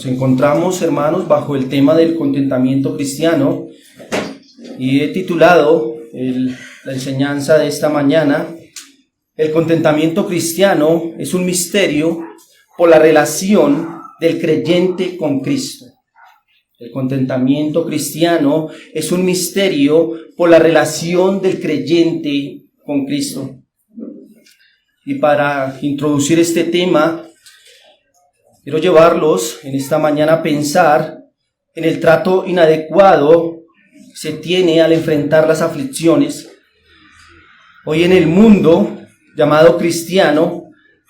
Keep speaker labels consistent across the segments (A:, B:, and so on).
A: Nos encontramos, hermanos, bajo el tema del contentamiento cristiano y he titulado la enseñanza de esta mañana: el contentamiento cristiano es un misterio por la relación del creyente con Cristo. El contentamiento cristiano es un misterio por la relación del creyente con Cristo. Y para introducir este tema, quiero llevarlos en esta mañana a pensar en el trato inadecuado que se tiene al enfrentar las aflicciones. Hoy en el mundo llamado cristiano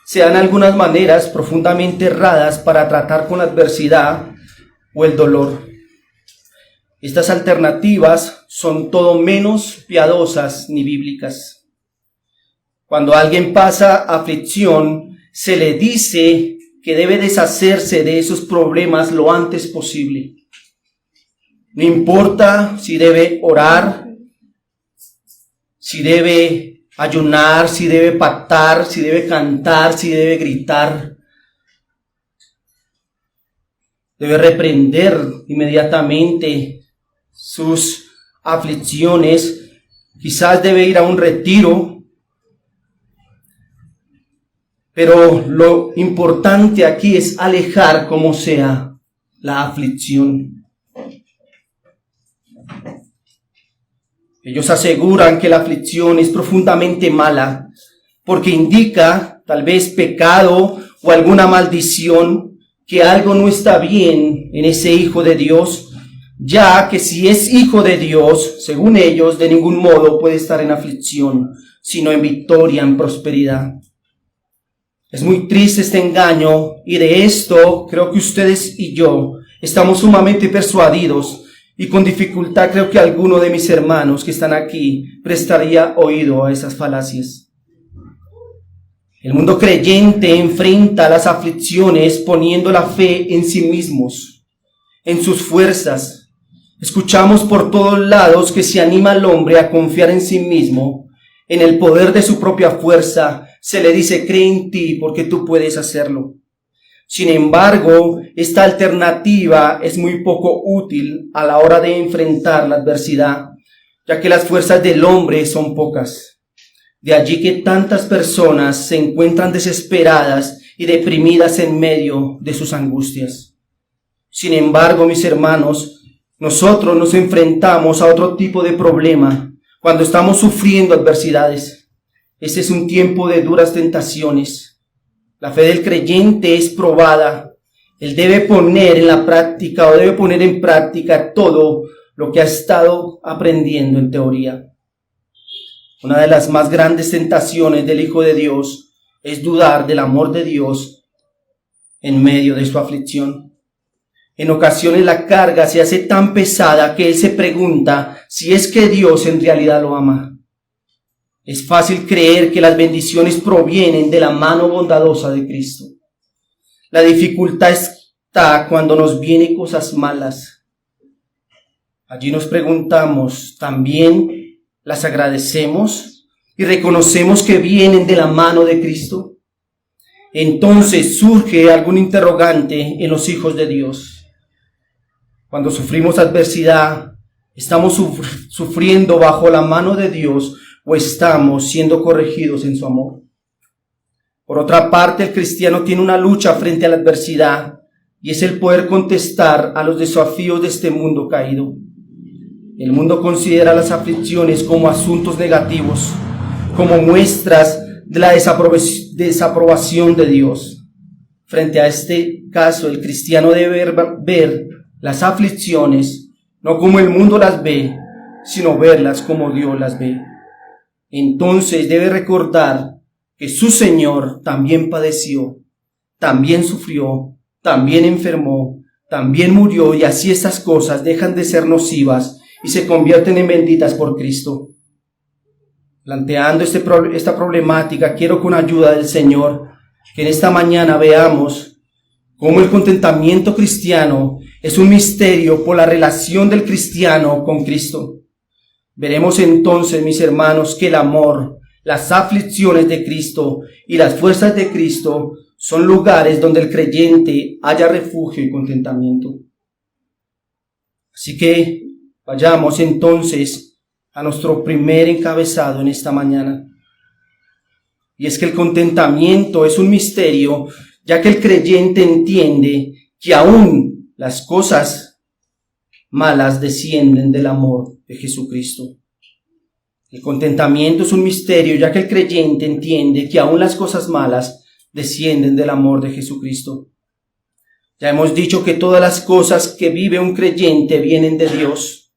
A: se dan algunas maneras profundamente erradas para tratar con la adversidad o el dolor. Estas alternativas son todo menos piadosas ni bíblicas. Cuando alguien pasa aflicción, se le dice que debe deshacerse de esos problemas lo antes posible. No importa si debe orar, si debe ayunar, si debe pactar, si debe cantar, si debe gritar. Debe reprender inmediatamente sus aflicciones. Quizás debe ir a un retiro. Pero lo importante aquí es alejar como sea la aflicción. Ellos aseguran que la aflicción es profundamente mala porque indica tal vez pecado o alguna maldición, que algo no está bien en ese hijo de Dios, ya que si es hijo de Dios, según ellos, de ningún modo puede estar en aflicción, sino en victoria, en prosperidad. Es muy triste este engaño, y de esto creo que ustedes y yo estamos sumamente persuadidos, y con dificultad creo que alguno de mis hermanos que están aquí prestaría oído a esas falacias. El mundo creyente enfrenta las aflicciones poniendo la fe en sí mismos, en sus fuerzas. Escuchamos por todos lados que se anima al hombre a confiar en sí mismo, en el poder de su propia fuerza. Se le dice: cree en ti porque tú puedes hacerlo. Sin embargo, esta alternativa es muy poco útil a la hora de enfrentar la adversidad, ya que las fuerzas del hombre son pocas. De allí que tantas personas se encuentran desesperadas y deprimidas en medio de sus angustias. Sin embargo, mis hermanos, nosotros nos enfrentamos a otro tipo de problema cuando estamos sufriendo adversidades. Este es un tiempo de duras tentaciones. La fe del creyente es probada. Él debe poner en práctica todo lo que ha estado aprendiendo en teoría. Una de las más grandes tentaciones del Hijo de Dios es dudar del amor de Dios en medio de su aflicción. En ocasiones la carga se hace tan pesada que él se pregunta si es que Dios en realidad lo ama. Es fácil creer que las bendiciones provienen de la mano bondadosa de Cristo. La dificultad está cuando nos vienen cosas malas. Allí nos preguntamos, ¿también las agradecemos y reconocemos que vienen de la mano de Cristo? Entonces surge algún interrogante en los hijos de Dios. Cuando sufrimos adversidad, ¿estamos sufriendo bajo la mano de Dios o estamos siendo corregidos en su amor? Por otra parte, el cristiano tiene una lucha frente a la adversidad, y es el poder contestar a los desafíos de este mundo caído. El mundo considera las aflicciones como asuntos negativos, como muestras de la desaprobación de Dios. Frente a este caso, el cristiano debe ver las aflicciones no como el mundo las ve, sino verlas como Dios las ve. Entonces debe recordar que su Señor también padeció, también sufrió, también enfermó, también murió, y así estas cosas dejan de ser nocivas y se convierten en benditas por Cristo. Planteando esta problemática, quiero con ayuda del Señor que en esta mañana veamos cómo el contentamiento cristiano es un misterio por la relación del cristiano con Cristo. Veremos entonces, mis hermanos, que el amor, las aflicciones de Cristo y las fuerzas de Cristo son lugares donde el creyente halla refugio y contentamiento. Así que vayamos entonces a nuestro primer encabezado en esta mañana. Y es que el contentamiento es un misterio, ya que el creyente entiende que aún las cosas malas descienden del amor de Jesucristo. El contentamiento es un misterio, ya que el creyente entiende que aún las cosas malas descienden del amor de Jesucristo. Ya hemos dicho que todas las cosas que vive un creyente vienen de Dios.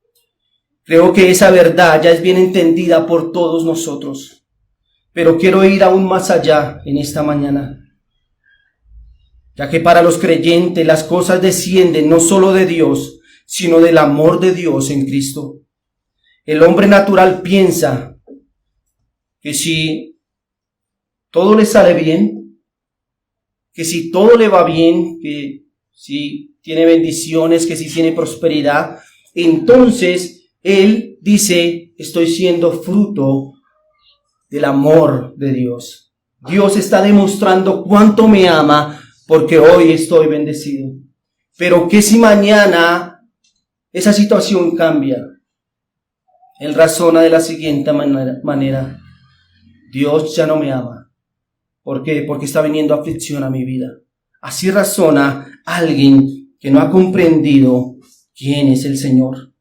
A: Creo que esa verdad ya es bien entendida por todos nosotros, pero quiero ir aún más allá en esta mañana, ya que para los creyentes las cosas descienden no solo de Dios, sino del amor de Dios en Cristo. El hombre natural piensa que si todo le sale bien, que si todo le va bien, que si tiene bendiciones, que si tiene prosperidad, entonces él dice, estoy siendo fruto del amor de Dios. Dios está demostrando cuánto me ama porque hoy estoy bendecido. Pero ¿qué si mañana esa situación cambia? Él razona de la siguiente manera. Dios ya no me ama. ¿Por qué? Porque está viniendo aflicción a mi vida. Así razona alguien que no ha comprendido quién es el Señor.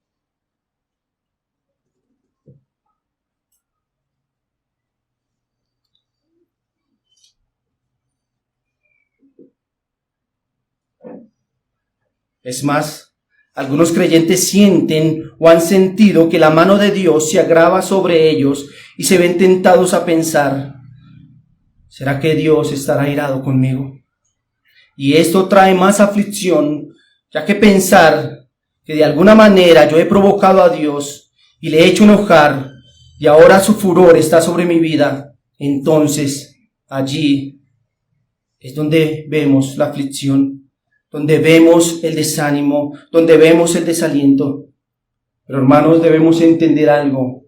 A: Es más, algunos creyentes sienten o han sentido que la mano de Dios se agrava sobre ellos y se ven tentados a pensar, ¿será que Dios estará airado conmigo? Y esto trae más aflicción, ya que pensar que de alguna manera yo he provocado a Dios y le he hecho enojar y ahora su furor está sobre mi vida, entonces allí es donde vemos la aflicción, donde vemos el desánimo, donde vemos el desaliento. Pero hermanos, debemos entender algo,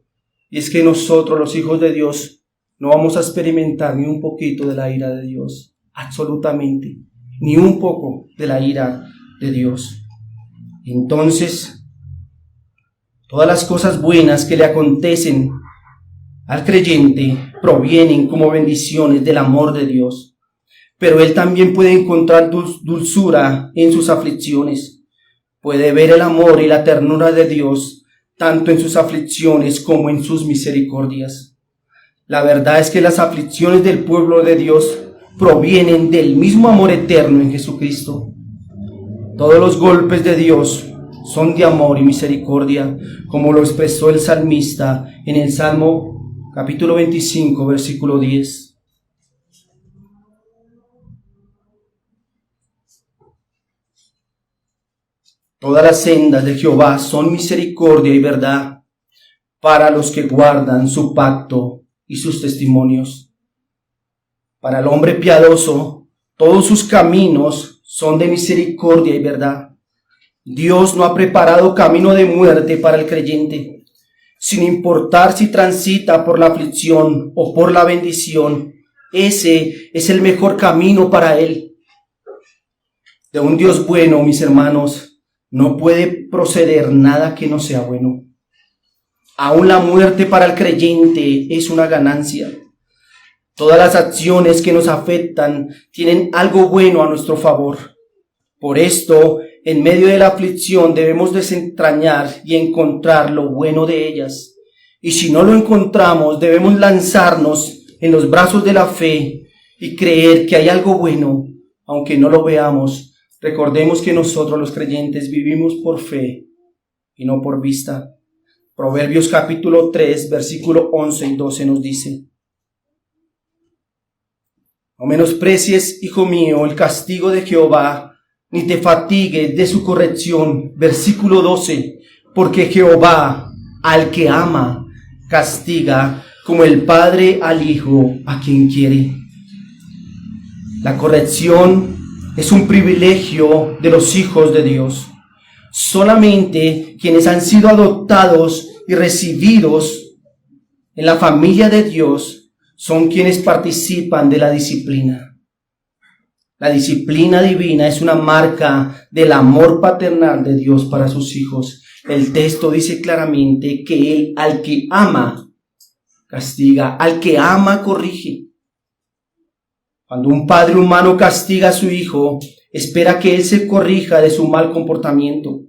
A: y es que nosotros, los hijos de Dios, no vamos a experimentar ni un poquito de la ira de Dios, absolutamente, ni un poco de la ira de Dios. Entonces, todas las cosas buenas que le acontecen al creyente provienen como bendiciones del amor de Dios. Pero él también puede encontrar dulzura en sus aflicciones. Puede ver el amor y la ternura de Dios, tanto en sus aflicciones como en sus misericordias. La verdad es que las aflicciones del pueblo de Dios provienen del mismo amor eterno en Jesucristo. Todos los golpes de Dios son de amor y misericordia, como lo expresó el salmista en el Salmo capítulo 25, versículo 10. Todas las sendas de Jehová son misericordia y verdad para los que guardan su pacto y sus testimonios. Para el hombre piadoso, todos sus caminos son de misericordia y verdad. Dios no ha preparado camino de muerte para el creyente, sin importar si transita por la aflicción o por la bendición. Ese es el mejor camino para él. De un Dios bueno, mis hermanos, no puede proceder nada que no sea bueno. Aún la muerte para el creyente es una ganancia. Todas las acciones que nos afectan tienen algo bueno a nuestro favor. Por esto, en medio de la aflicción debemos desentrañar y encontrar lo bueno de ellas. Y si no lo encontramos, debemos lanzarnos en los brazos de la fe y creer que hay algo bueno, aunque no lo veamos. Recordemos que nosotros los creyentes vivimos por fe y no por vista. Proverbios capítulo 3, versículo 11 y 12 nos dice: no menosprecies, hijo mío, el castigo de Jehová, ni te fatigues de su corrección. Versículo 12, porque Jehová al que ama castiga como el padre al hijo a quien quiere. La corrección es un privilegio de los hijos de Dios. Solamente quienes han sido adoptados y recibidos en la familia de Dios son quienes participan de la disciplina. La disciplina divina es una marca del amor paternal de Dios para sus hijos. El texto dice claramente que Él al que ama castiga, al que ama corrige. Cuando un padre humano castiga a su hijo, espera que él se corrija de su mal comportamiento.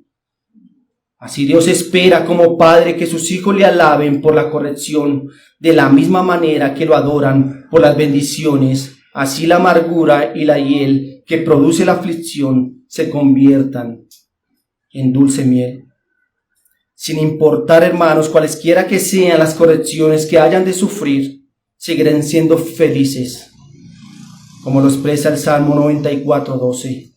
A: Así Dios espera como padre que sus hijos le alaben por la corrección, de la misma manera que lo adoran por las bendiciones. Así la amargura y la hiel que produce la aflicción se conviertan en dulce miel. Sin importar, hermanos, cualesquiera que sean las correcciones que hayan de sufrir, seguirán siendo felices, como lo expresa el Salmo 94:12.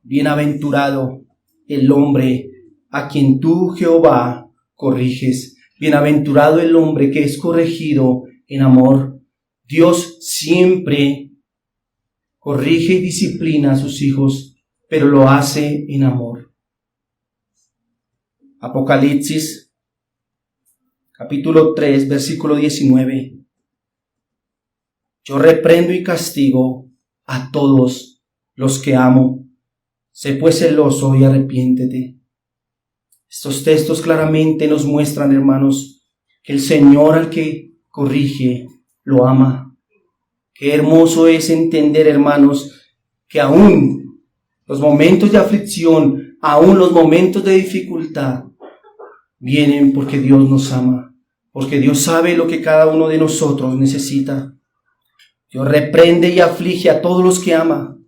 A: Bienaventurado el hombre a quien tú, Jehová, corriges. Bienaventurado el hombre que es corregido en amor. Dios siempre corrige y disciplina a sus hijos, pero lo hace en amor. Apocalipsis, capítulo 3, versículo 19. Yo reprendo y castigo a todos los que amo. Sé pues celoso y arrepiéntete. Estos textos claramente nos muestran, hermanos, que el Señor al que corrige lo ama. Qué hermoso es entender, hermanos, que aún los momentos de aflicción, aún los momentos de dificultad, vienen porque Dios nos ama, porque Dios sabe lo que cada uno de nosotros necesita. Dios reprende y aflige a todos los que ama.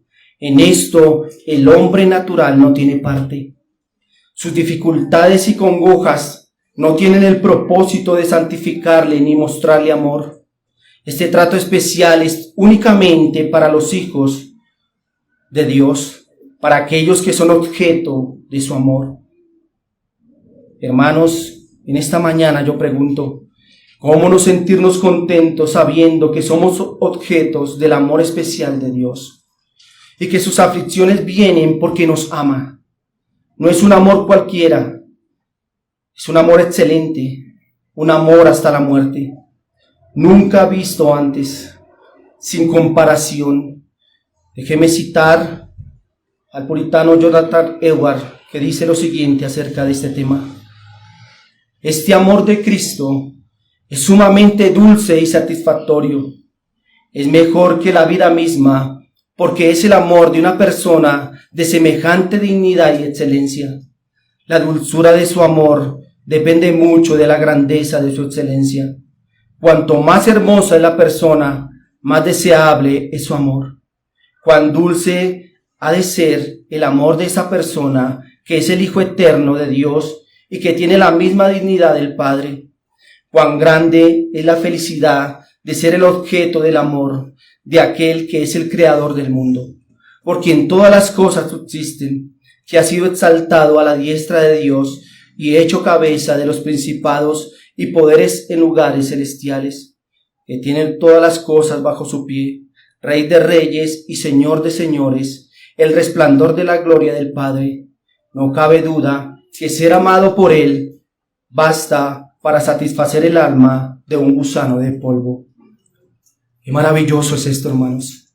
A: En esto el hombre natural no tiene parte. Sus dificultades y congojas no tienen el propósito de santificarle ni mostrarle amor. Este trato especial es únicamente para los hijos de Dios, para aquellos que son objeto de su amor. Hermanos, en esta mañana yo pregunto, ¿cómo no sentirnos contentos sabiendo que somos objetos del amor especial de Dios? Y que sus aflicciones vienen porque nos ama. No es un amor cualquiera, es un amor excelente, un amor hasta la muerte, nunca visto antes, sin comparación. Déjeme citar al puritano Jonathan Edwards, que dice lo siguiente acerca de este tema. Este amor de Cristo es sumamente dulce y satisfactorio. Es mejor que la vida misma, porque es el amor de una persona de semejante dignidad y excelencia. La dulzura de su amor depende mucho de la grandeza de su excelencia. Cuanto más hermosa es la persona, más deseable es su amor. Cuán dulce ha de ser el amor de esa persona, que es el Hijo eterno de Dios y que tiene la misma dignidad del Padre. Cuán grande es la felicidad de ser el objeto del amor de aquel que es el creador del mundo, por quien todas las cosas subsisten, que ha sido exaltado a la diestra de Dios y hecho cabeza de los principados y poderes en lugares celestiales, que tiene todas las cosas bajo su pie, Rey de reyes y Señor de señores, el resplandor de la gloria del Padre. No cabe duda que ser amado por Él basta para satisfacer el alma de un gusano de polvo. Qué maravilloso es esto, hermanos.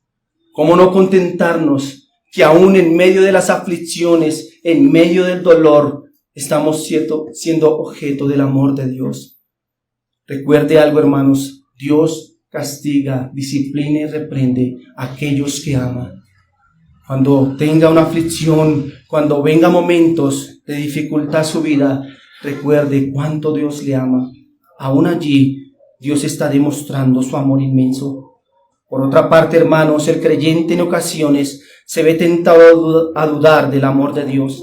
A: ¿Cómo no contentarnos que aún en medio de las aflicciones, en medio del dolor, estamos siendo objeto del amor de Dios? Recuerde algo, hermanos. Dios castiga, disciplina y reprende a aquellos que ama. Cuando tenga una aflicción, cuando venga momentos de dificultad a su vida, recuerde cuánto Dios le ama. Aún allí, Dios está demostrando su amor inmenso. Por otra parte, hermanos, el creyente en ocasiones se ve tentado a dudar del amor de Dios,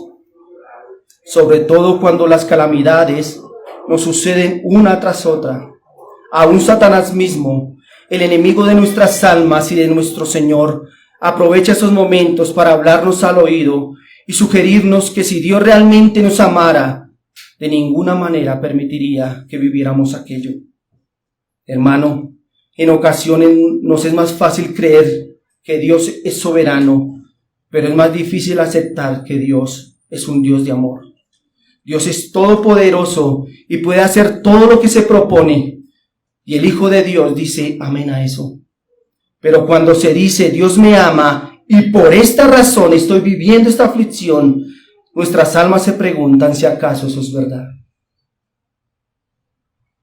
A: sobre todo cuando las calamidades nos suceden una tras otra. Aún Satanás mismo, el enemigo de nuestras almas y de nuestro Señor, aprovecha esos momentos para hablarnos al oído y sugerirnos que si Dios realmente nos amara, de ninguna manera permitiría que viviéramos aquello. Hermano, en ocasiones nos es más fácil creer que Dios es soberano, pero es más difícil aceptar que Dios es un Dios de amor. Dios es todopoderoso y puede hacer todo lo que se propone. Y el Hijo de Dios dice amén a eso. Pero cuando se dice Dios me ama y por esta razón estoy viviendo esta aflicción, nuestras almas se preguntan si acaso eso es verdad.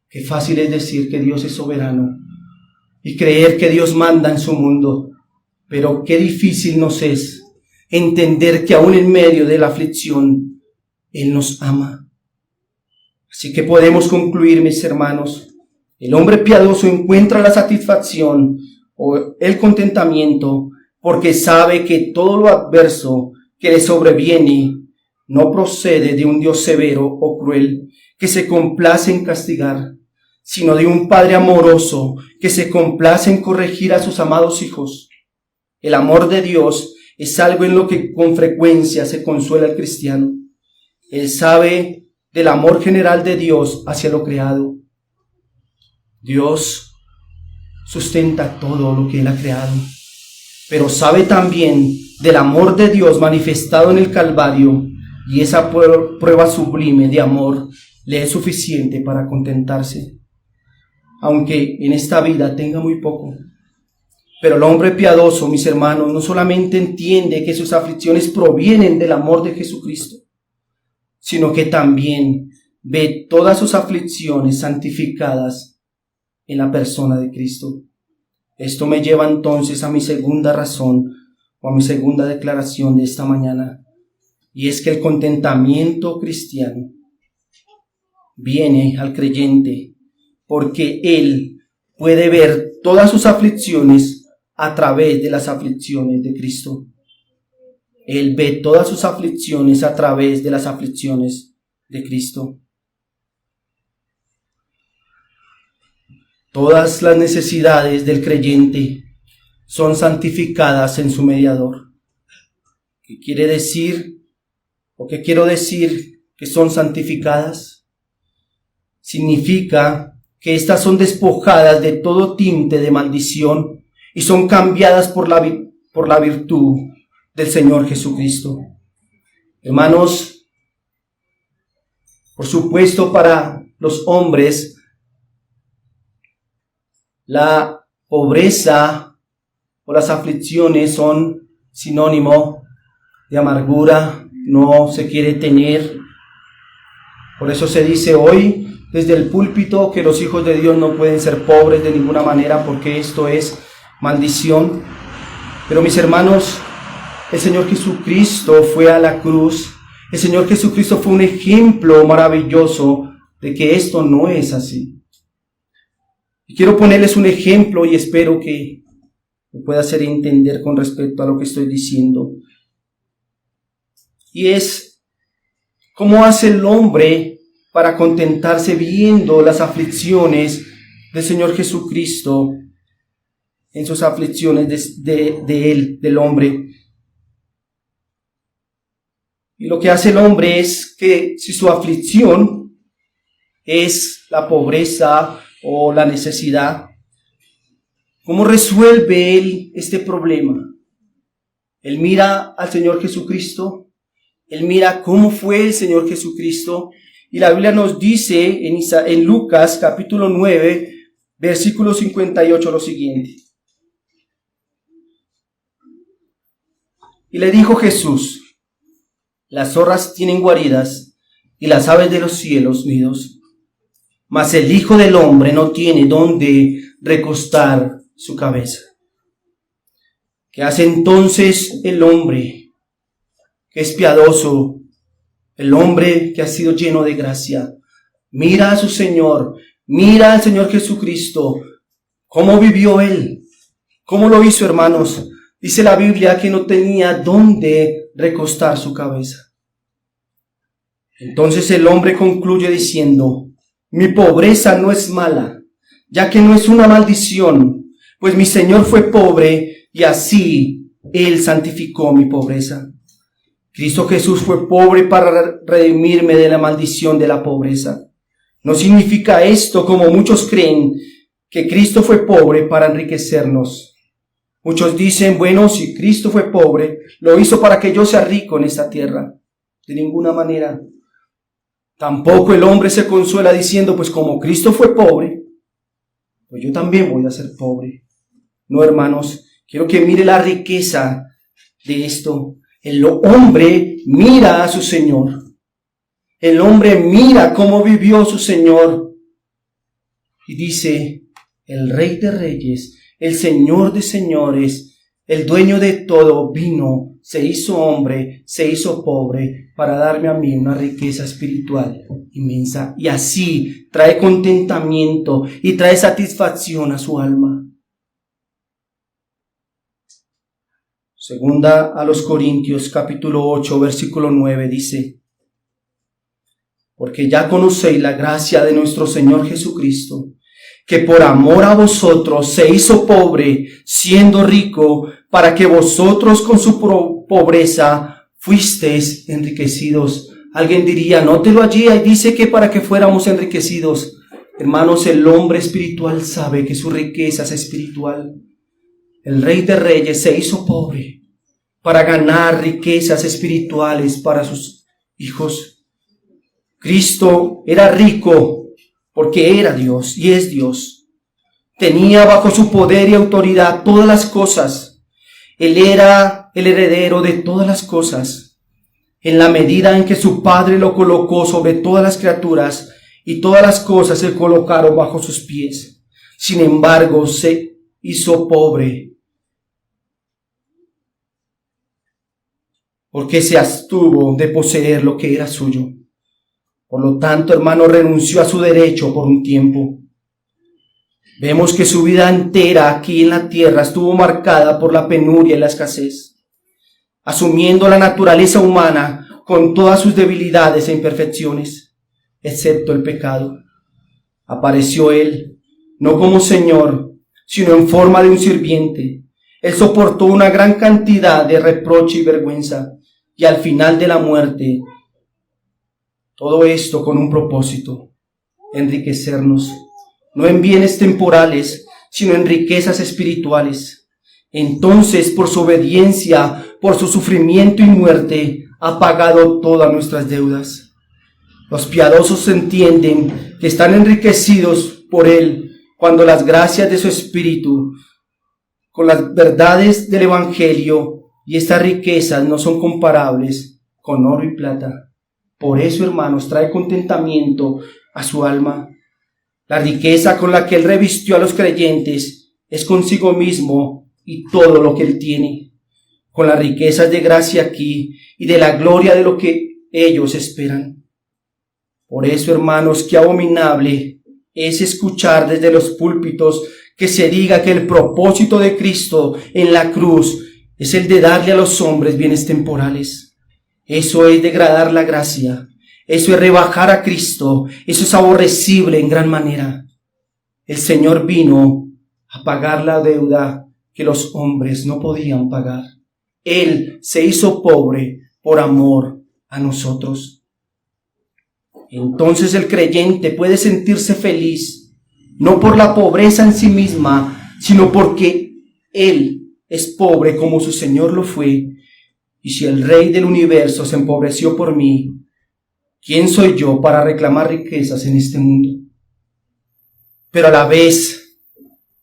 A: Qué fácil es decir que Dios es soberano y creer que Dios manda en su mundo, pero qué difícil nos es entender que aún en medio de la aflicción, Él nos ama. Así que podemos concluir, mis hermanos, el hombre piadoso encuentra la satisfacción o el contentamiento porque sabe que todo lo adverso que le sobreviene no procede de un Dios severo o cruel que se complace en castigar, sino de un Padre amoroso que se complace en corregir a sus amados hijos. El amor de Dios es algo en lo que con frecuencia se consuela el cristiano. Él sabe del amor general de Dios hacia lo creado. Dios sustenta todo lo que Él ha creado, pero sabe también del amor de Dios manifestado en el Calvario, y esa prueba sublime de amor le es suficiente para contentarse, aunque en esta vida tenga muy poco. Pero el hombre piadoso, mis hermanos, no solamente entiende que sus aflicciones provienen del amor de Jesucristo, sino que también ve todas sus aflicciones santificadas en la persona de Cristo. Esto me lleva entonces a mi segunda razón o a mi segunda declaración de esta mañana, y es que el contentamiento cristiano viene al creyente porque él puede ver todas sus aflicciones a través de las aflicciones de Cristo. Él ve todas sus aflicciones a través de las aflicciones de Cristo. Todas las necesidades del creyente son santificadas en su mediador. ¿Qué quiere decir? ¿O qué quiero decir que son santificadas? Significa que éstas son despojadas de todo tinte de maldición y son cambiadas por la virtud del Señor Jesucristo. Hermanos, por supuesto, para los hombres, la pobreza o las aflicciones son sinónimo de amargura, no se quiere tener. Por eso se dice hoy desde el púlpito que los hijos de Dios no pueden ser pobres de ninguna manera porque esto es maldición. Pero mis hermanos, el Señor Jesucristo fue a la cruz. El Señor Jesucristo fue un ejemplo maravilloso de que esto no es así. Y quiero ponerles un ejemplo y espero que me pueda hacer entender con respecto a lo que estoy diciendo. Y es cómo hace el hombre para contentarse viendo las aflicciones del Señor Jesucristo en sus aflicciones de él, del hombre. Y lo que hace el hombre es que si su aflicción es la pobreza o la necesidad, ¿cómo resuelve él este problema? Él mira al Señor Jesucristo, él mira cómo fue el Señor Jesucristo, y la Biblia nos dice en Lucas capítulo 9, versículo 58 lo siguiente. Y le dijo Jesús: las zorras tienen guaridas y las aves de los cielos nidos, mas el Hijo del Hombre no tiene dónde recostar su cabeza. ¿Qué hace entonces el hombre que es piadoso, el hombre que ha sido lleno de gracia? Mira a su Señor, mira al Señor Jesucristo, cómo vivió Él, cómo lo hizo, hermanos. Dice la Biblia que no tenía dónde recostar su cabeza. Entonces el hombre concluye diciendo: mi pobreza no es mala, ya que no es una maldición, pues mi Señor fue pobre y así Él santificó mi pobreza. Cristo Jesús fue pobre para redimirme de la maldición de la pobreza. No significa esto, como muchos creen, que Cristo fue pobre para enriquecernos. Muchos dicen: bueno, si Cristo fue pobre, lo hizo para que yo sea rico en esta tierra. De ninguna manera. Tampoco el hombre se consuela diciendo: pues como Cristo fue pobre, pues yo también voy a ser pobre. No, hermanos, quiero que mire la riqueza de esto. El hombre mira a su Señor. El hombre mira cómo vivió su Señor. Y dice, el Rey de Reyes, el Señor de Señores, el dueño de todo, vino, se hizo hombre, se hizo pobre, para darme a mí una riqueza espiritual inmensa. Y así trae contentamiento y trae satisfacción a su alma. Segunda a los Corintios, capítulo 8, versículo 9, dice, porque ya conocéis la gracia de nuestro Señor Jesucristo, que por amor a vosotros se hizo pobre, siendo rico, para que vosotros con su pobreza fuisteis enriquecidos. Alguien diría, nótelo allí, ahí dice que para que fuéramos enriquecidos. Hermanos, el hombre espiritual sabe que su riqueza es espiritual. El Rey de Reyes se hizo pobre para ganar riquezas espirituales para sus hijos. Cristo era rico porque era Dios y es Dios. Tenía bajo su poder y autoridad todas las cosas. Él era el heredero de todas las cosas. En la medida en que su Padre lo colocó sobre todas las criaturas y todas las cosas se colocaron bajo sus pies. Sin embargo, se hizo pobre porque se abstuvo de poseer lo que era suyo. Por lo tanto, hermano, renunció a su derecho por un tiempo. Vemos que su vida entera aquí en la tierra estuvo marcada por la penuria y la escasez, asumiendo la naturaleza humana con todas sus debilidades e imperfecciones, excepto el pecado. Apareció Él, no como Señor, sino en forma de un sirviente. Él soportó una gran cantidad de reproche y vergüenza, y al final de la muerte, todo esto con un propósito: enriquecernos, no en bienes temporales, sino en riquezas espirituales. Entonces, por su obediencia, por su sufrimiento y muerte, ha pagado todas nuestras deudas. Los piadosos entienden que están enriquecidos por Él cuando las gracias de su Espíritu, con las verdades del Evangelio y estas riquezas no son comparables con oro y plata. Por eso, hermanos, trae contentamiento a su alma. La riqueza con la que Él revistió a los creyentes es consigo mismo y todo lo que Él tiene, con las riquezas de gracia aquí y de la gloria de lo que ellos esperan. Por eso, hermanos, qué abominable es escuchar desde los púlpitos que se diga que el propósito de Cristo en la cruz es el de darle a los hombres bienes temporales. Eso es degradar la gracia. Eso es rebajar a Cristo. Eso es aborrecible en gran manera. El Señor vino a pagar la deuda que los hombres no podían pagar. Él se hizo pobre por amor a nosotros. Entonces el creyente puede sentirse feliz, no por la pobreza en sí misma, sino porque Él es pobre como su Señor lo fue. Y si el Rey del universo se empobreció por mí, ¿quién soy yo para reclamar riquezas en este mundo? Pero a la vez,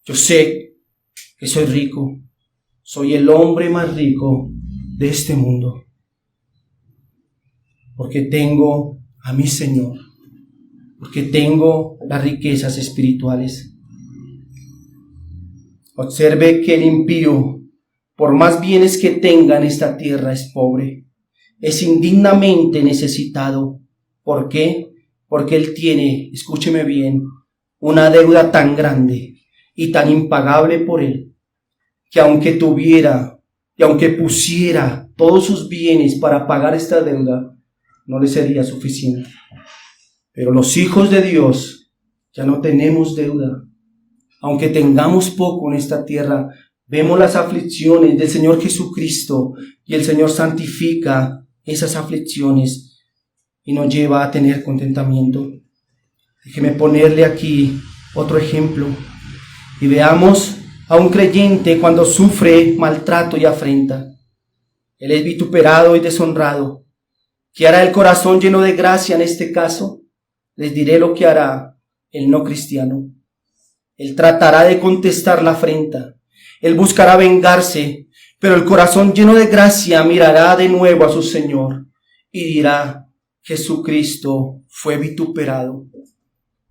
A: yo sé que soy rico. Soy el hombre más rico de este mundo, porque tengo a mi Señor, porque tengo las riquezas espirituales. Observe que el impío, por más bienes que tenga en esta tierra, es pobre, es indignamente necesitado. ¿Por qué? Porque él tiene, escúcheme bien, una deuda tan grande y tan impagable por él, que aunque tuviera y aunque pusiera todos sus bienes para pagar esta deuda, no le sería suficiente. Pero los hijos de Dios ya no tenemos deuda. Aunque tengamos poco en esta tierra, vemos las aflicciones del Señor Jesucristo y el Señor santifica esas aflicciones y nos lleva a tener contentamiento. Déjeme ponerle aquí otro ejemplo y veamos a un creyente cuando sufre maltrato y afrenta. Él es vituperado y deshonrado. ¿Qué hará el corazón lleno de gracia en este caso? Les diré lo que hará el no cristiano. Él tratará de contestar la afrenta. Él buscará vengarse, pero el corazón lleno de gracia mirará de nuevo a su Señor y dirá: Jesucristo fue vituperado.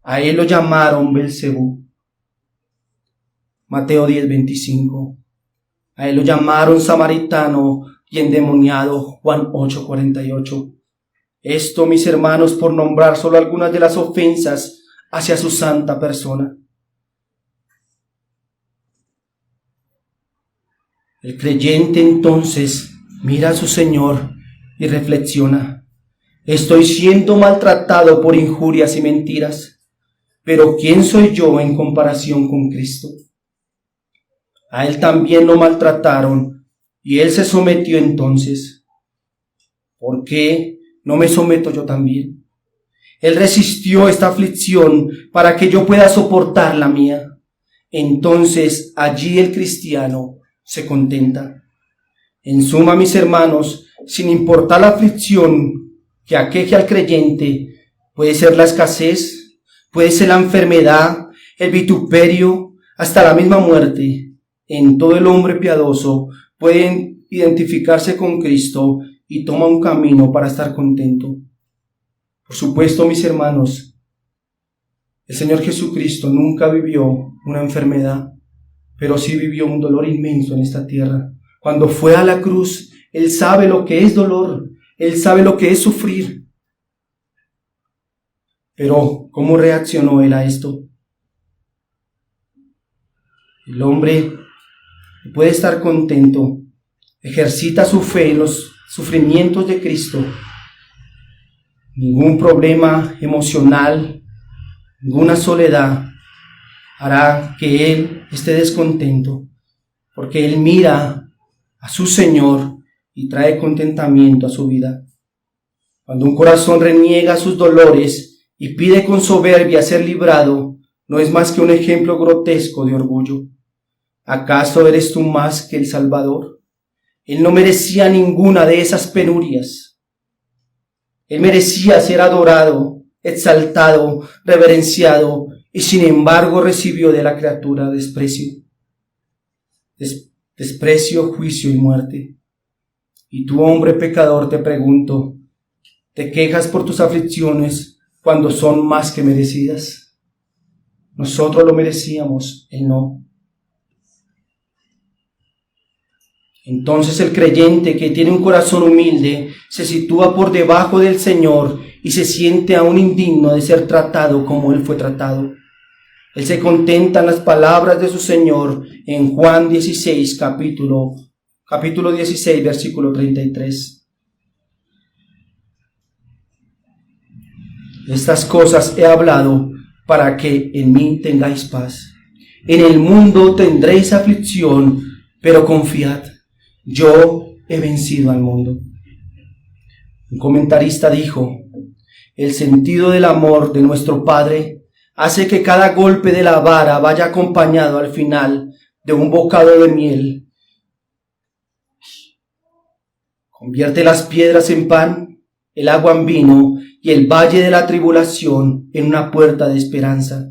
A: A él lo llamaron Belcebú. Mateo 10:25. A él lo llamaron samaritano y endemoniado. Juan 8:48. Esto, mis hermanos, por nombrar solo algunas de las ofensas hacia su santa persona. El creyente entonces mira a su Señor y reflexiona: estoy siendo maltratado por injurias y mentiras, pero ¿quién soy yo en comparación con Cristo? A él también lo maltrataron y él se sometió entonces. ¿Por qué no me someto yo también? Él resistió esta aflicción para que yo pueda soportar la mía. Entonces allí el cristiano se contenta. En suma, mis hermanos, sin importar la aflicción que aqueje al creyente, puede ser la escasez, puede ser la enfermedad, el vituperio, hasta la misma muerte, en todo el hombre piadoso puede identificarse con Cristo y toma un camino para estar contento. Por supuesto, mis hermanos, el Señor Jesucristo nunca vivió una enfermedad, pero sí vivió un dolor inmenso en esta tierra. Cuando fue a la cruz, Él sabe lo que es dolor, Él sabe lo que es sufrir. Pero, ¿cómo reaccionó Él a esto? El hombre puede estar contento, ejercita su fe en los sufrimientos de Cristo. Ningún problema emocional, ninguna soledad hará que Él esté descontento, porque Él mira a su Señor y trae contentamiento a su vida. Cuando un corazón reniega sus dolores y pide con soberbia ser librado, no es más que un ejemplo grotesco de orgullo. ¿Acaso eres tú más que el Salvador? Él no merecía ninguna de esas penurias. Él merecía ser adorado, exaltado, reverenciado, y sin embargo recibió de la criatura desprecio. Desprecio, juicio y muerte. Y tú, hombre pecador, te pregunto, ¿te quejas por tus aflicciones cuando son más que merecidas? Nosotros lo merecíamos, Él no. Entonces el creyente que tiene un corazón humilde se sitúa por debajo del Señor y se siente aún indigno de ser tratado como Él fue tratado. Él se contenta en las palabras de su Señor en Juan 16, capítulo 16, versículo 33. Estas cosas he hablado para que en mí tengáis paz. En el mundo tendréis aflicción, pero confiad, yo he vencido al mundo. Un comentarista dijo: el sentido del amor de nuestro Padre hace que cada golpe de la vara vaya acompañado al final de un bocado de miel. Convierte las piedras en pan, el agua en vino y el valle de la tribulación en una puerta de esperanza.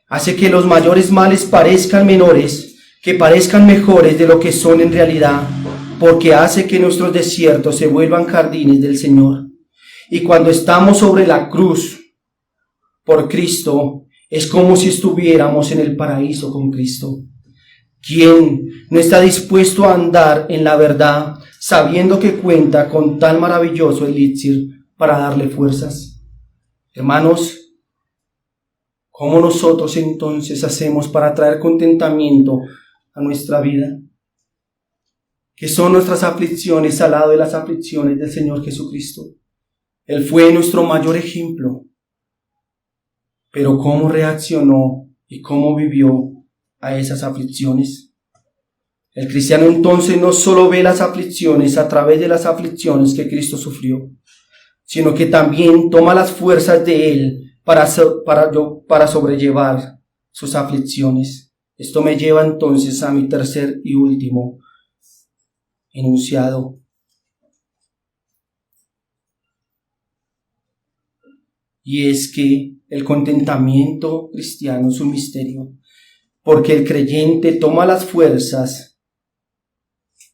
A: Hace que los mayores males parezcan menores, que parezcan mejores de lo que son en realidad, porque hace que nuestros desiertos se vuelvan jardines del Señor. Y cuando estamos sobre la cruz por Cristo, es como si estuviéramos en el paraíso con Cristo. ¿Quién no está dispuesto a andar en la verdad, sabiendo que cuenta con tan maravilloso elixir para darle fuerzas? Hermanos, ¿cómo nosotros entonces hacemos para traer contentamiento a nuestra vida? ¿Qué son nuestras aflicciones al lado de las aflicciones del Señor Jesucristo? Él fue nuestro mayor ejemplo. Pero ¿cómo reaccionó y cómo vivió a esas aflicciones? El cristiano entonces no solo ve las aflicciones a través de las aflicciones que Cristo sufrió, sino que también toma las fuerzas de Él para sobrellevar sus aflicciones. Esto me lleva entonces a mi tercer y último enunciado. Y es que el contentamiento cristiano es un misterio, porque el creyente toma las fuerzas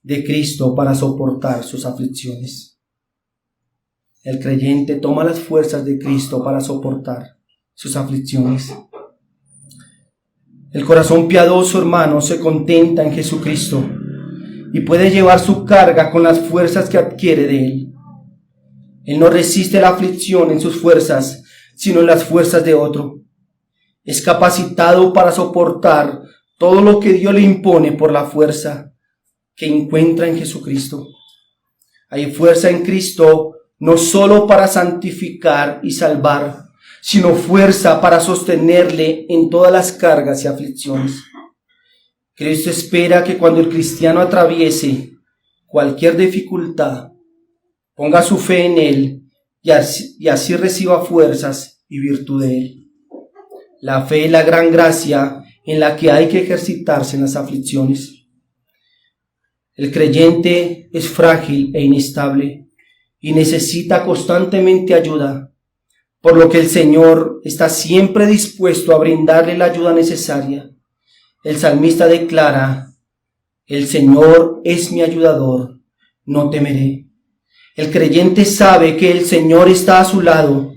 A: de Cristo para soportar sus aflicciones. El creyente toma las fuerzas de Cristo para soportar sus aflicciones. El corazón piadoso, hermano, se contenta en Jesucristo y puede llevar su carga con las fuerzas que adquiere de Él. Él no resiste la aflicción en sus fuerzas, sino en las fuerzas de otro. Es capacitado para soportar todo lo que Dios le impone por la fuerza que encuentra en Jesucristo. Hay fuerza en Cristo no solo para santificar y salvar, sino fuerza para sostenerle en todas las cargas y aflicciones. Cristo espera que cuando el cristiano atraviese cualquier dificultad, ponga su fe en Él y así reciba fuerzas y virtud de Él. La fe es la gran gracia en la que hay que ejercitarse en las aflicciones. El creyente es frágil e inestable y necesita constantemente ayuda, por lo que el Señor está siempre dispuesto a brindarle la ayuda necesaria. El salmista declara: el Señor es mi ayudador, no temeré. El creyente sabe que el Señor está a su lado,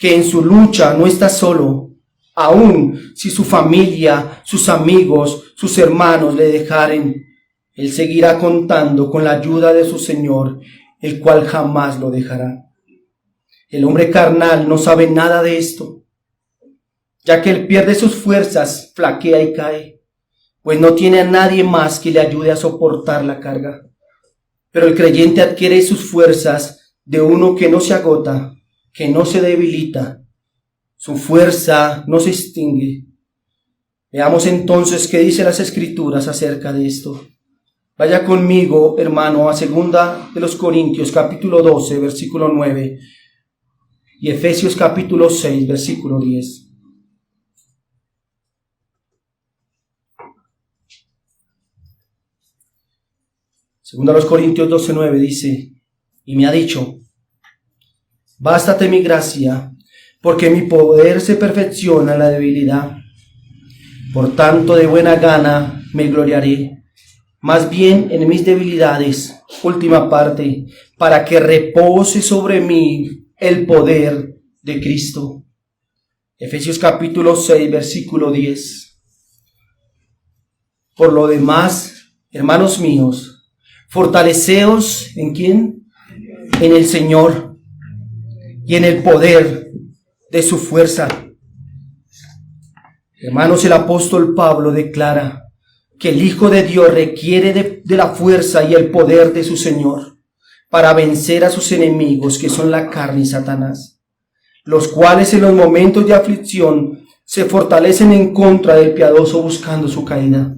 A: que en su lucha no está solo, aun si su familia, sus amigos, sus hermanos le dejaren. Él seguirá contando con la ayuda de su Señor, el cual jamás lo dejará. El hombre carnal no sabe nada de esto, ya que él pierde sus fuerzas, flaquea y cae, pues no tiene a nadie más que le ayude a soportar la carga. Pero el creyente adquiere sus fuerzas de uno que no se agota, que no se debilita. Su fuerza no se extingue. Veamos entonces qué dice las Escrituras acerca de esto. Vaya conmigo, hermano, a 2 Corintios capítulo 12, versículo 9 y Efesios capítulo 6, versículo 10. Segunda a los Corintios 12, 9 dice: y me ha dicho: bástate mi gracia, porque mi poder se perfecciona en la debilidad. Por tanto, de buena gana me gloriaré, más bien en mis debilidades, última parte, para que repose sobre mí el poder de Cristo. Efesios capítulo 6, versículo 10. Por lo demás, hermanos míos, fortaleceos ¿en quién? En el Señor y en el poder de su fuerza. Hermanos, el apóstol Pablo declara que el Hijo de Dios requiere de la fuerza y el poder de su Señor para vencer a sus enemigos, que son la carne y Satanás, los cuales en los momentos de aflicción se fortalecen en contra del piadoso buscando su caída.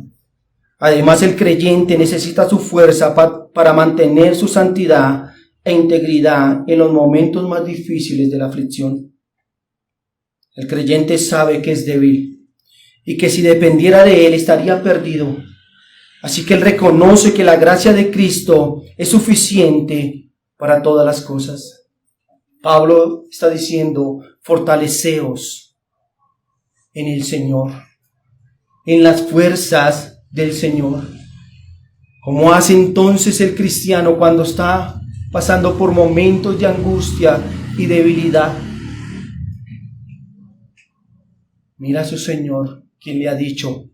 A: Además, el creyente necesita su fuerza para mantener su santidad e integridad en los momentos más difíciles de la aflicción. El creyente sabe que es débil y que si dependiera de él estaría perdido. Así que él reconoce que la gracia de Cristo es suficiente para todas las cosas. Pablo está diciendo: fortaleceos en el Señor, en las fuerzas del Señor. ¿Cómo hace entonces el cristiano cuando está pasando por momentos de angustia y debilidad? Mira a su Señor, quien le ha dicho: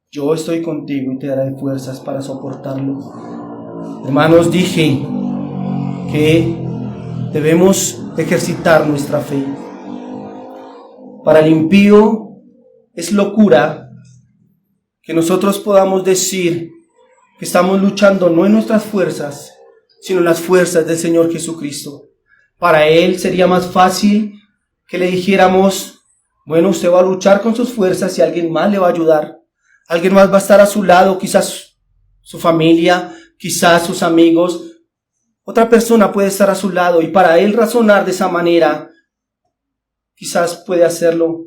A: yo estoy contigo y te daré fuerzas para soportarlo. Hermanos, dije que debemos ejercitar nuestra fe. Para el impío es locura que nosotros podamos decir que estamos luchando no en nuestras fuerzas, sino en las fuerzas del Señor Jesucristo. Para él sería más fácil que le dijéramos: bueno, usted va a luchar con sus fuerzas y alguien más le va a ayudar. Alguien más va a estar a su lado, quizás su familia, quizás sus amigos. Otra persona puede estar a su lado y para él razonar de esa manera, quizás puede hacerlo.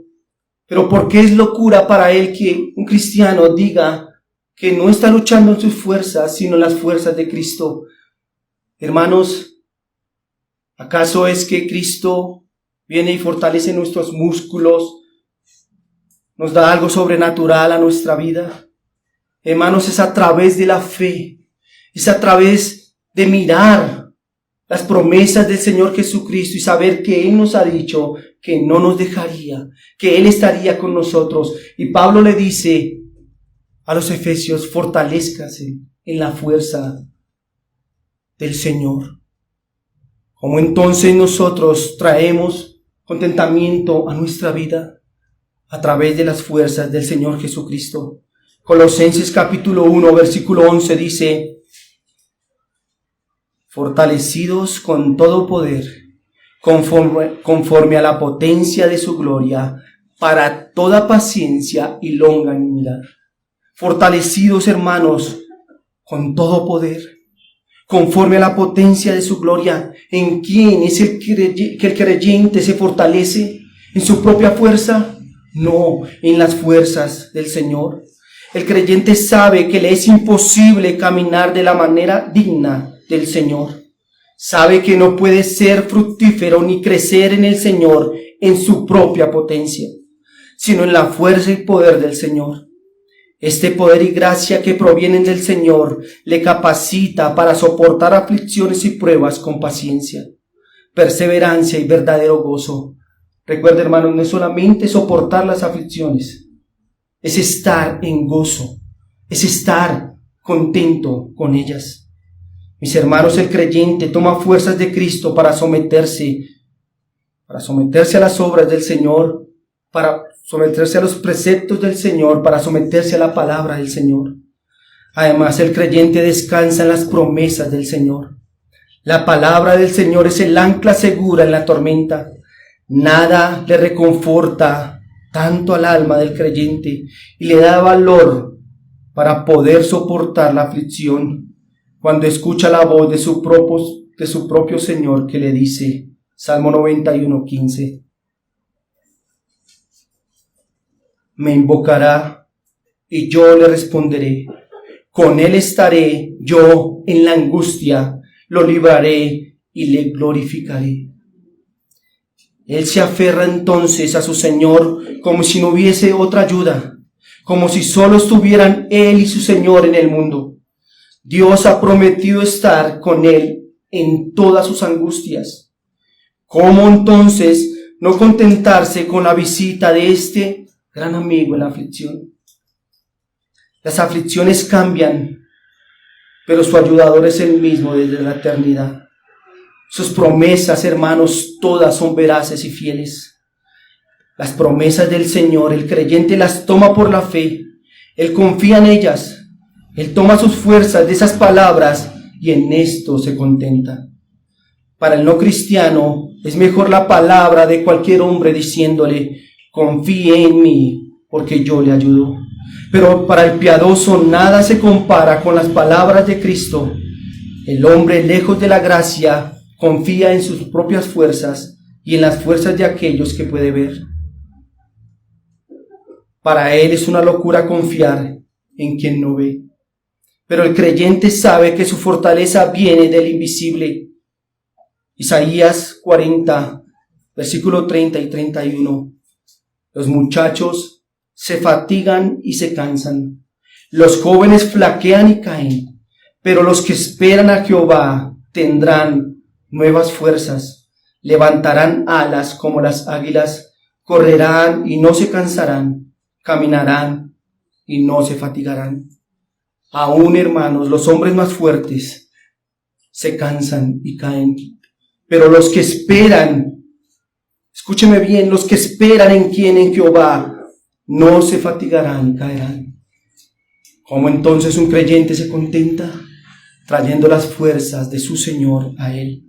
A: Pero ¿por qué es locura para él que un cristiano diga que no está luchando en sus fuerzas, sino en las fuerzas de Cristo? Hermanos, ¿acaso es que Cristo viene y fortalece nuestros músculos, nos da algo sobrenatural a nuestra vida. Hermanos, es a través de la fe, es a través de mirar las promesas del Señor Jesucristo y saber que Él nos ha dicho que no nos dejaría, que Él estaría con nosotros. Y Pablo le dice a los efesios: fortalézcase en la fuerza del Señor. ¿Cómo entonces nosotros traemos contentamiento a nuestra vida? A través de las fuerzas del Señor Jesucristo. Colosenses capítulo 1, versículo 11 dice: fortalecidos con todo poder, conforme a la potencia de su gloria, para toda paciencia y longanimidad. Fortalecidos, hermanos, con todo poder, conforme a la potencia de su gloria. ¿En quién es que el creyente se fortalece? ¿En su propia fuerza? No, en las fuerzas del Señor. El creyente sabe que le es imposible caminar de la manera digna del Señor. Sabe que no puede ser fructífero ni crecer en el Señor en su propia potencia, sino en la fuerza y poder del Señor. Este poder y gracia que provienen del Señor le capacita para soportar aflicciones y pruebas con paciencia, perseverancia y verdadero gozo. Recuerda, hermanos, no es solamente soportar las aflicciones, es estar en gozo, es estar contento con ellas. Mis hermanos, el creyente toma fuerzas de Cristo para someterse a las obras del Señor, para someterse a los preceptos del Señor, para someterse a la palabra del Señor. Además, el creyente descansa en las promesas del Señor. La palabra del Señor es el ancla segura en la tormenta. Nada le reconforta tanto al alma del creyente y le da valor para poder soportar la aflicción cuando escucha la voz de su propio Señor, que le dice, Salmo 91:15, me invocará y yo le responderé, con él estaré yo en la angustia, lo libraré y le glorificaré. Él se aferra entonces a su Señor como si no hubiese otra ayuda, como si solo estuvieran Él y su Señor en el mundo. Dios ha prometido estar con Él en todas sus angustias. ¿Cómo entonces no contentarse con la visita de este gran amigo en la aflicción? Las aflicciones cambian, pero su ayudador es el mismo desde la eternidad. Sus promesas, hermanos, todas son veraces y fieles. Las promesas del Señor, el creyente las toma por la fe. Él confía en ellas. Él toma sus fuerzas de esas palabras y en esto se contenta. Para el no cristiano es mejor la palabra de cualquier hombre diciéndole, confíe en mí porque yo le ayudo. Pero para el piadoso nada se compara con las palabras de Cristo. El hombre, lejos de la gracia, confía en sus propias fuerzas y en las fuerzas de aquellos que puede ver. Para él es una locura confiar en quien no ve. Pero el creyente sabe que su fortaleza viene del invisible. Isaías 40, versículo 30 y 31. Los muchachos se fatigan y se cansan. Los jóvenes flaquean y caen. Pero los que esperan a Jehová tendrán nuevas fuerzas, levantarán alas como las águilas, correrán y no se cansarán, caminarán y no se fatigarán. Aún, hermanos, los hombres más fuertes se cansan y caen, pero los que esperan, escúcheme bien, los que esperan en quien, en Jehová, no se fatigarán y caerán. ¿Cómo entonces un creyente se contenta? Trayendo las fuerzas de su Señor a Él.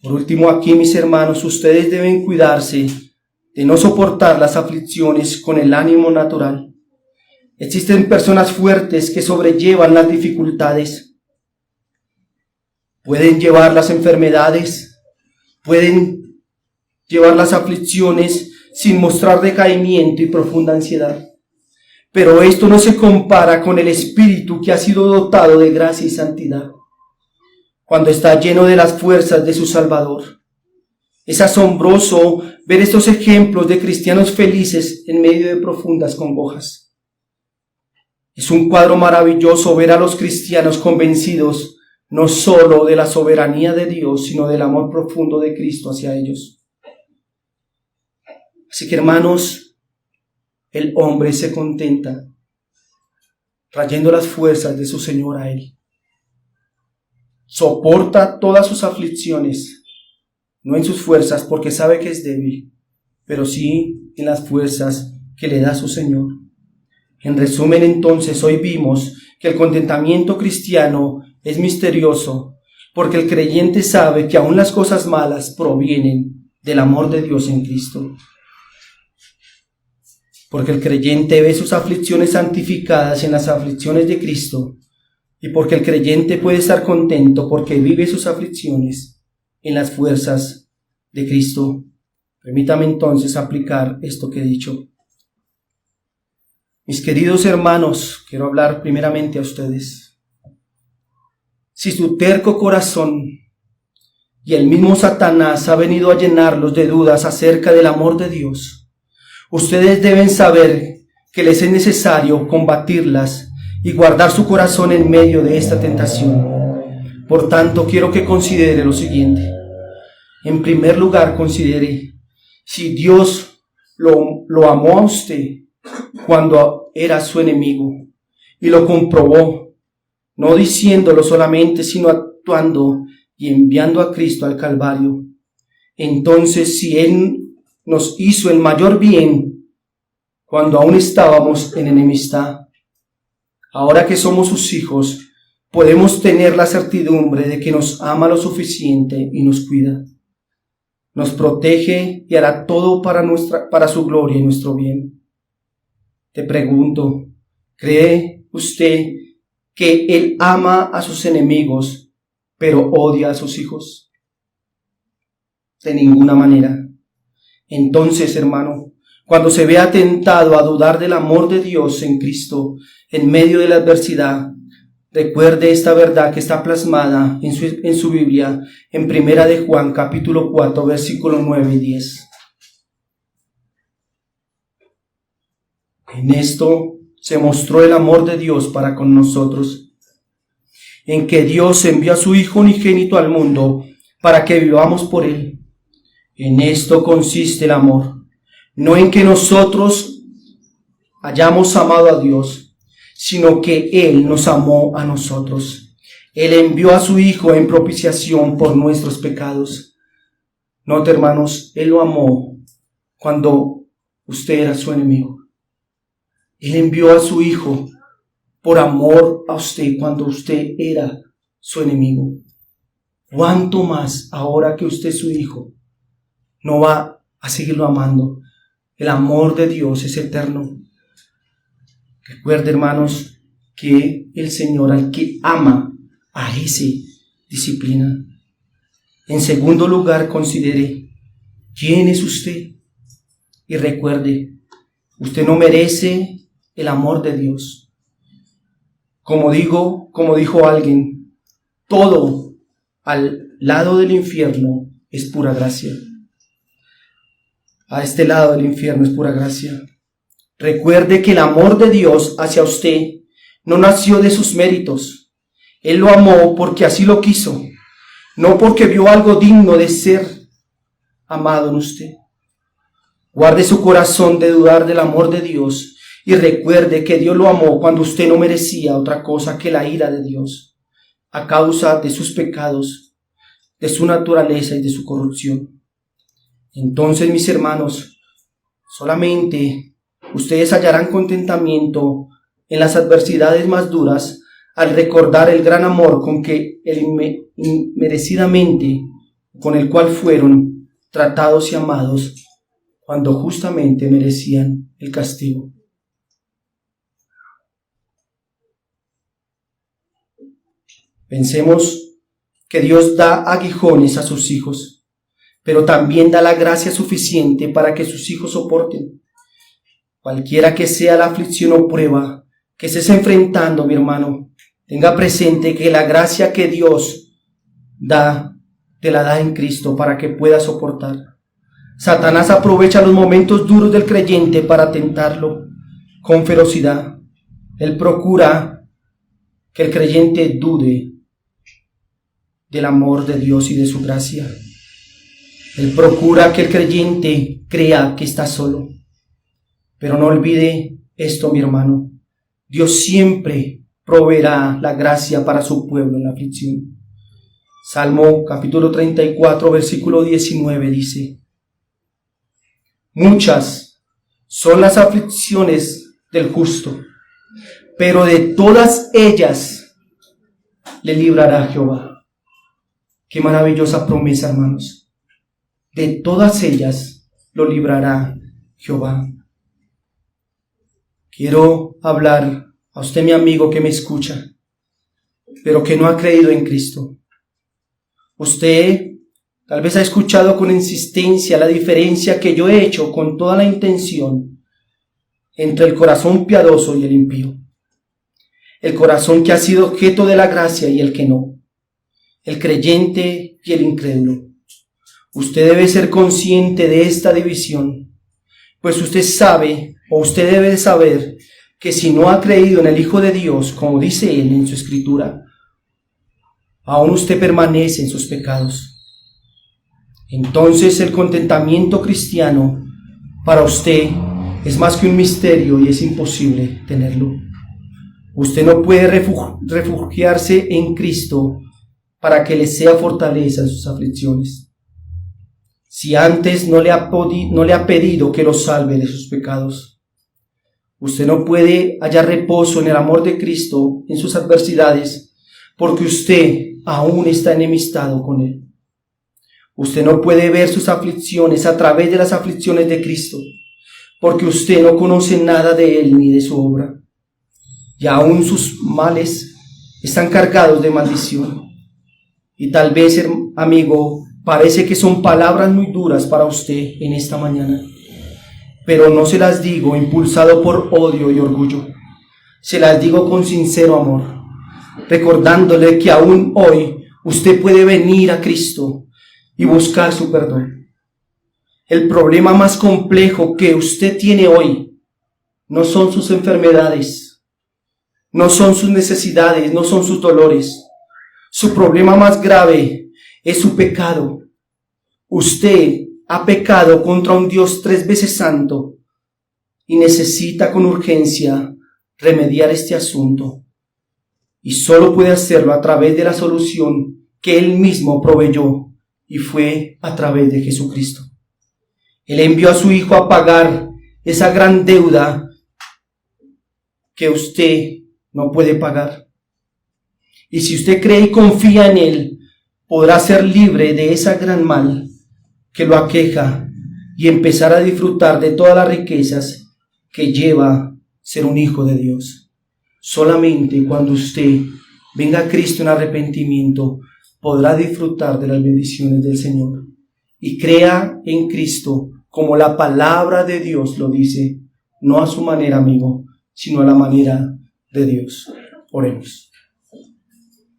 A: Por último, aquí, mis hermanos, ustedes deben cuidarse de no soportar las aflicciones con el ánimo natural. Existen personas fuertes que sobrellevan las dificultades. Pueden llevar las enfermedades, pueden llevar las aflicciones sin mostrar decaimiento y profunda ansiedad. Pero esto no se compara con el espíritu que ha sido dotado de gracia y santidad, cuando está lleno de las fuerzas de su Salvador. Es asombroso ver estos ejemplos de cristianos felices en medio de profundas congojas. Es un cuadro maravilloso ver a los cristianos convencidos no solo de la soberanía de Dios, sino del amor profundo de Cristo hacia ellos. Así que, hermanos, el hombre se contenta trayendo las fuerzas de su Señor a él. Soporta todas sus aflicciones, no en sus fuerzas porque sabe que es débil, pero sí en las fuerzas que le da su Señor. En resumen, entonces, hoy vimos que el contentamiento cristiano es misterioso, porque el creyente sabe que aún las cosas malas provienen del amor de Dios en Cristo. Porque el creyente ve sus aflicciones santificadas en las aflicciones de Cristo, y porque el creyente puede estar contento porque vive sus aflicciones en las fuerzas de Cristo. Permítame entonces aplicar esto que he dicho. Mis queridos hermanos, quiero hablar primeramente a ustedes. Si su terco corazón y el mismo Satanás ha venido a llenarlos de dudas acerca del amor de Dios, ustedes deben saber que les es necesario combatirlas y guardar su corazón en medio de esta tentación. Por tanto, quiero que considere lo siguiente. En primer lugar, considere si Dios lo amó a usted cuando era su enemigo y lo comprobó, no diciéndolo solamente, sino actuando y enviando a Cristo al Calvario. Entonces, si Él nos hizo el mayor bien cuando aún estábamos en enemistad, ahora que somos sus hijos, podemos tener la certidumbre de que nos ama lo suficiente y nos cuida. Nos protege y hará todo para su gloria y nuestro bien. Te pregunto, ¿cree usted que Él ama a sus enemigos, pero odia a sus hijos? De ninguna manera. Entonces, hermano, cuando se vea tentado a dudar del amor de Dios en Cristo en medio de la adversidad, recuerde esta verdad que está plasmada en su Biblia en Primera de Juan, capítulo 4, versículos 9 y 10. En esto se mostró el amor de Dios para con nosotros, en que Dios envió a su Hijo unigénito al mundo para que vivamos por Él. En esto consiste el amor, no en que nosotros hayamos amado a Dios, sino que Él nos amó a nosotros. Él envió a su Hijo en propiciación por nuestros pecados. Note, hermanos, Él lo amó cuando usted era su enemigo. Él envió a su Hijo por amor a usted cuando usted era su enemigo. ¿Cuánto más ahora que usted es su Hijo no va a seguirlo amando? El amor de Dios es eterno. Recuerde, hermanos, que el Señor al que ama, a ese disciplina. En segundo lugar, considere quién es usted. Y recuerde, usted no merece el amor de Dios. Como dijo alguien, todo al lado del infierno es pura gracia. A este lado del infierno es pura gracia. Recuerde que el amor de Dios hacia usted no nació de sus méritos. Él lo amó porque así lo quiso, no porque vio algo digno de ser amado en usted. Guarde su corazón de dudar del amor de Dios y recuerde que Dios lo amó cuando usted no merecía otra cosa que la ira de Dios, a causa de sus pecados, de su naturaleza y de su corrupción. Entonces, mis hermanos, solamente ustedes hallarán contentamiento en las adversidades más duras al recordar el gran amor con que inmerecidamente, con el cual fueron tratados y amados cuando justamente merecían el castigo. Pensemos que Dios da aguijones a sus hijos, pero también da la gracia suficiente para que sus hijos soporten. Cualquiera que sea la aflicción o prueba que estés enfrentando, mi hermano, tenga presente que la gracia que Dios da te la da en Cristo para que puedas soportar. Satanás aprovecha los momentos duros del creyente para tentarlo con ferocidad. Él procura que el creyente dude del amor de Dios y de su gracia. Él procura que el creyente crea que está solo. Pero no olvide esto, mi hermano. Dios siempre proveerá la gracia para su pueblo en la aflicción. Salmo capítulo 34, versículo 19 dice: muchas son las aflicciones del justo, pero de todas ellas le librará Jehová. Qué maravillosa promesa, hermanos. De todas ellas lo librará Jehová. Quiero hablar a usted, mi amigo, que me escucha, pero que no ha creído en Cristo. Usted tal vez ha escuchado con insistencia la diferencia que yo he hecho con toda la intención entre el corazón piadoso y el impío. El corazón que ha sido objeto de la gracia y el que no. El creyente y el incrédulo. Usted debe ser consciente de esta división, pues usted sabe, o usted debe saber, que si no ha creído en el Hijo de Dios, como dice él en su escritura, aún usted permanece en sus pecados. Entonces el contentamiento cristiano para usted es más que un misterio y es imposible tenerlo. Usted no puede refugiarse en Cristo para que le sea fortaleza en sus aflicciones. Si antes no le ha pedido que lo salve de sus pecados, usted no puede hallar reposo en el amor de Cristo en sus adversidades, porque usted aún está enemistado con Él. Usted no puede ver sus aflicciones a través de las aflicciones de Cristo, porque usted no conoce nada de Él ni de su obra. Y aún sus males están cargados de maldición. Y tal vez, amigo, parece que son palabras muy duras para usted en esta mañana. Pero no se las digo impulsado por odio y orgullo. Se las digo con sincero amor, recordándole que aún hoy usted puede venir a Cristo y buscar su perdón. El problema más complejo que usted tiene hoy no son sus enfermedades, no son sus necesidades, no son sus dolores. Su problema más grave es su pecado. Usted ha pecado contra un Dios 3 veces santo y necesita con urgencia remediar este asunto. Y solo puede hacerlo a través de la solución que Él mismo proveyó, y fue a través de Jesucristo. Él envió a su Hijo a pagar esa gran deuda que usted no puede pagar. Y si usted cree y confía en Él, podrá ser libre de esa gran mal que lo aqueja y empezar a disfrutar de todas las riquezas que lleva ser un hijo de Dios. Solamente cuando usted venga a Cristo en arrepentimiento, podrá disfrutar de las bendiciones del Señor. Y crea en Cristo como la palabra de Dios lo dice, no a su manera, amigo, sino a la manera de Dios. Oremos.